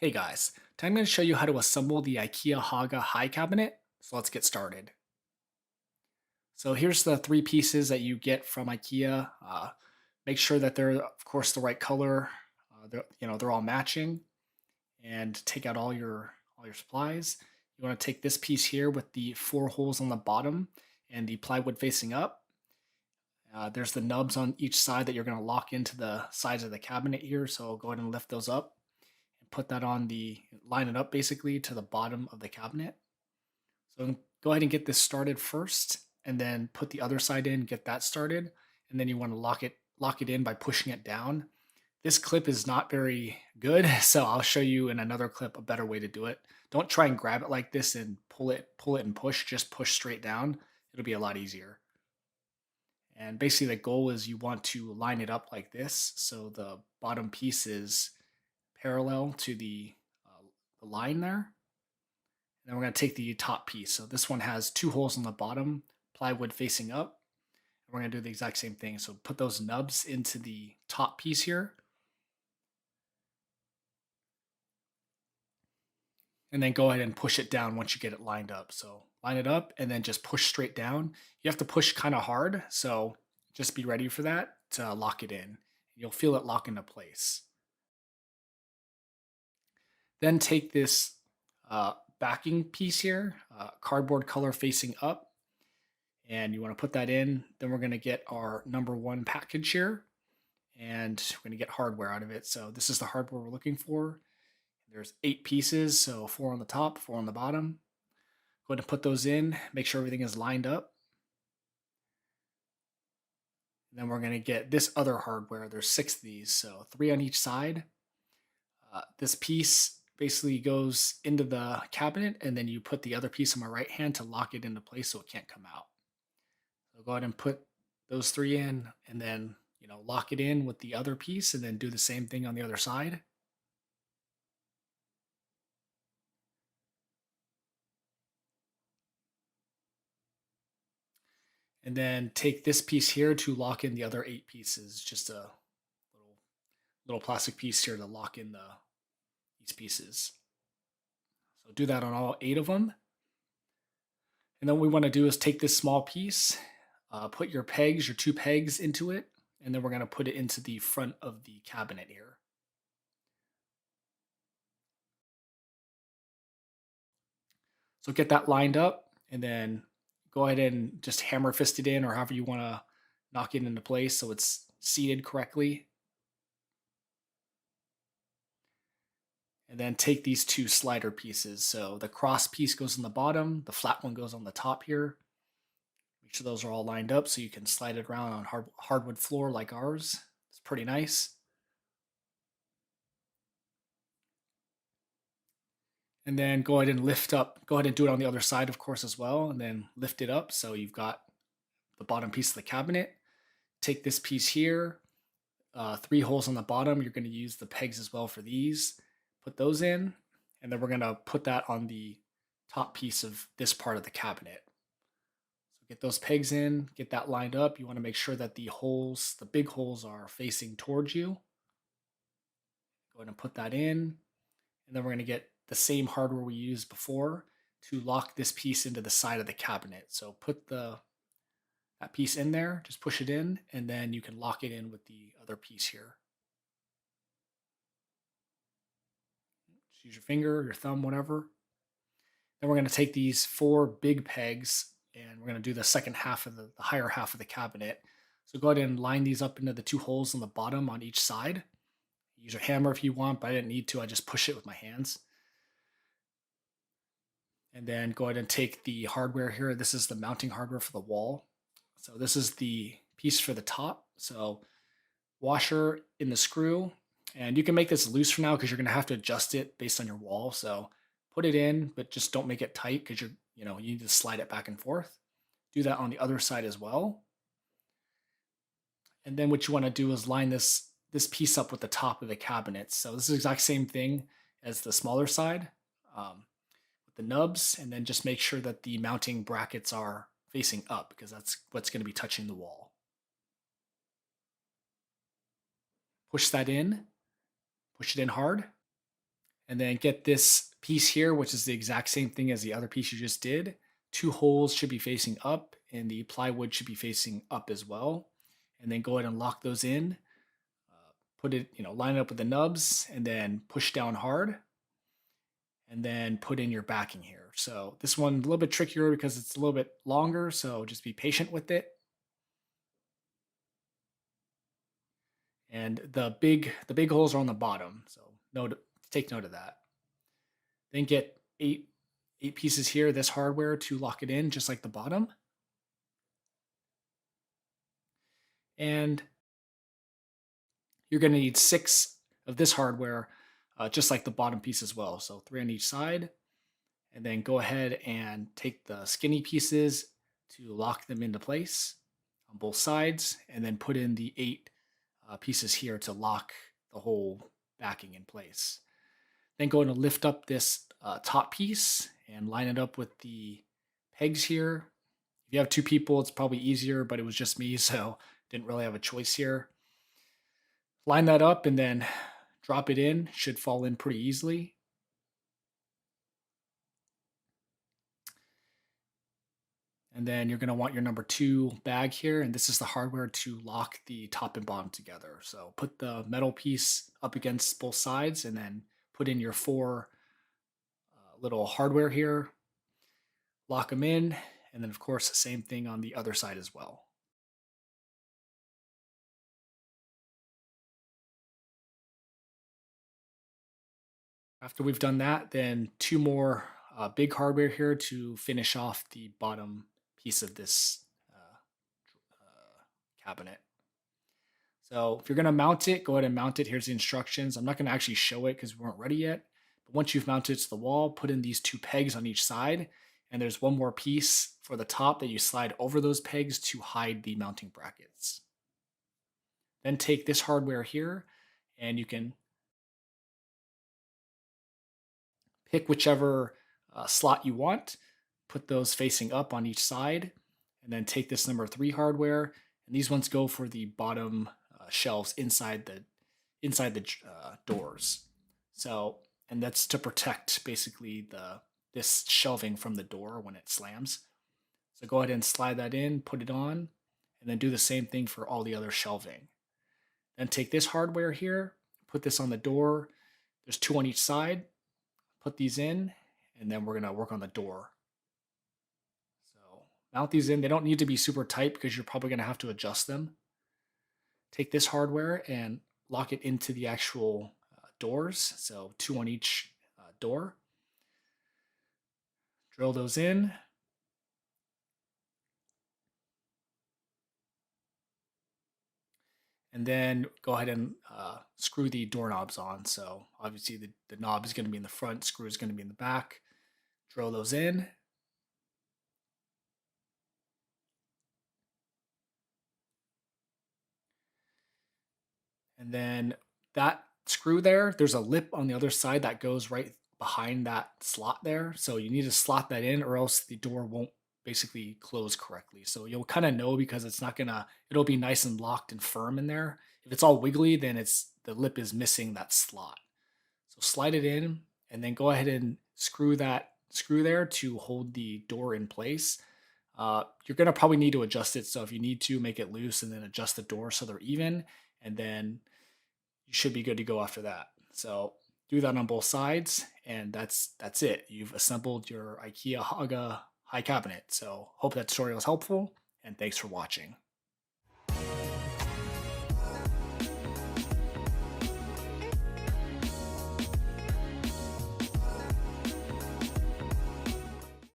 Hey guys, today I'm going to show you how to assemble the Ikea Hauga high cabinet. So let's get started. So here's the three pieces that you get from Ikea. Make sure that they're, of course, the right color. They're all matching, and take out all your supplies. You want to take this piece here with the four holes on the bottom and the plywood facing up. There's the nubs on each side that you're going to lock into the sides of the cabinet here. So go ahead and lift those up. Put that on line it up basically to the bottom of the cabinet. So go ahead and get this started first, and then put the other side in, get that started, and then you want to lock it in by pushing it down. This clip is not very good, so I'll show you in another clip a better way to do it. Don't try and grab it like this and pull it and push, just push straight down. It'll be a lot easier. And basically the goal is you want to line it up like this, so the bottom piece is parallel to the line there. And then we're going to take the top piece. So this one has two holes on the bottom, plywood facing up. And we're going to do the exact same thing. So put those nubs into the top piece here. And then go ahead and push it down once you get it lined up. So line it up and then just push straight down. You have to push kind of hard, so just be ready for that to lock it in. You'll feel it lock into place. Then take this backing piece here, cardboard color facing up, and you want to put that in. Then we're going to get our number one package here, and we're going to get hardware out of it. So this is the hardware we're looking for. There's 8 pieces, so 4 on the top, 4 on the bottom. Go ahead and put those in, make sure everything is lined up. And then we're going to get this other hardware. There's 6 of these, so 3 on each side. This piece basically goes into the cabinet, and then you put the other piece on my right hand to lock it into place so it can't come out. So go ahead and put those 3 in, and then lock it in with the other piece, and then do the same thing on the other side. And then take this piece here to lock in the other 8 pieces. Just a little plastic piece here to lock in these pieces. So do that on all 8 of them. And then what we want to do is take this small piece, put your 2 pegs into it, and then we're going to put it into the front of the cabinet here. So get that lined up, and then go ahead and just hammer fist it in, or however you want to knock it into place so it's seated correctly. And then take these 2 slider pieces. So the cross piece goes on the bottom, the flat one goes on the top here. Make sure those are all lined up so you can slide it around on hardwood floor like ours. It's pretty nice. And then go ahead and go ahead and do it on the other side, of course, as well, and then lift it up so you've got the bottom piece of the cabinet. Take this piece here, 3 holes on the bottom. You're going to use the pegs as well for these. Put those in, and then we're going to put that on the top piece of this part of the cabinet. So get those pegs in, get that lined up. You want to make sure that the big holes are facing towards you. Go ahead and put that in, and then we're going to get the same hardware we used before to lock this piece into the side of the cabinet. So put that piece in there, just push it in, and then you can lock it in with the other piece here. Just use your finger, your thumb, whatever. Then we're going to take these 4 big pegs, and we're going to do the second half of the higher half of the cabinet. So go ahead and line these up into the 2 holes on the bottom on each side. Use your hammer if you want, but I didn't need to. I just push it with my hands. And then go ahead and take the hardware here. This is the mounting hardware for the wall. So this is the piece for the top. So washer in the screw. And you can make this loose for now because you're going to have to adjust it based on your wall. So put it in, but just don't make it tight because you need to slide it back and forth. Do that on the other side as well. And then what you want to do is line this piece up with the top of the cabinet. So this is the exact same thing as the smaller side. The nubs, and then just make sure that the mounting brackets are facing up because that's what's going to be touching the wall. Push that in, push it in hard, And then get this piece here, which is the exact same thing as the other piece you just did. Two holes should be facing up, and the plywood should be facing up as well. And then go ahead and lock those in. Put it, line it up with the nubs, and then push down hard. And then put in your backing here. So this one a little bit trickier because it's a little bit longer, so just be patient with it. And the big holes are on the bottom, so take note of that. Then get eight pieces here, this hardware to lock it in, just like the bottom. And you're going to need 6 of this hardware, just like the bottom piece as well. So 3 on each side. And then go ahead and take the skinny pieces to lock them into place on both sides, and then put in the 8 pieces here to lock the whole backing in place. Then go ahead and lift up this top piece and line it up with the pegs here. If you have 2 people, it's probably easier, but it was just me, so didn't really have a choice here. Line that up and then drop it in. Should fall in pretty easily. And then you're going to want your number 2 bag here, and this is the hardware to lock the top and bottom together. So put the metal piece up against both sides, and then put in your 4 little hardware here, lock them in, and then of course the same thing on the other side as well. After we've done that, then 2 more big hardware here to finish off the bottom piece of this cabinet. So if you're going to mount it, go ahead and mount it. Here's the instructions. I'm not going to actually show it because we weren't ready yet. But once you've mounted it to the wall, put in these 2 pegs on each side. And there's one more piece for the top that you slide over those pegs to hide the mounting brackets. Then take this hardware here, and you can pick whichever slot you want. Put those facing up on each side. And then take this number 3 hardware. And these ones go for the bottom shelves inside the doors. So, and that's to protect basically this shelving from the door when it slams. So go ahead and slide that in, put it on, and then do the same thing for all the other shelving. Then take this hardware here, put this on the door. There's 2 on each side. Put these in, and then we're going to work on the door. Mount these in. They don't need to be super tight because you're probably going to have to adjust them. Take this hardware and lock it into the actual doors. So 2 on each door. Drill those in. And then go ahead and screw the doorknobs on. So obviously the knob is going to be in the front, screw is going to be in the back. Drill those in. And then that screw there's a lip on the other side that goes right behind that slot there. So you need to slot that in, or else the door won't basically close correctly. So you'll kind of know because it'll be nice and locked and firm in there. If it's all wiggly, then the lip is missing that slot. So slide it in, and then go ahead and screw that screw there to hold the door in place. You're going to probably need to adjust it. So if you need to, make it loose and then adjust the door so they're even, and then you should be good to go after that. So do that on both sides, and that's it. You've assembled your IKEA Hauga high cabinet. So hope that tutorial is helpful, and thanks for watching.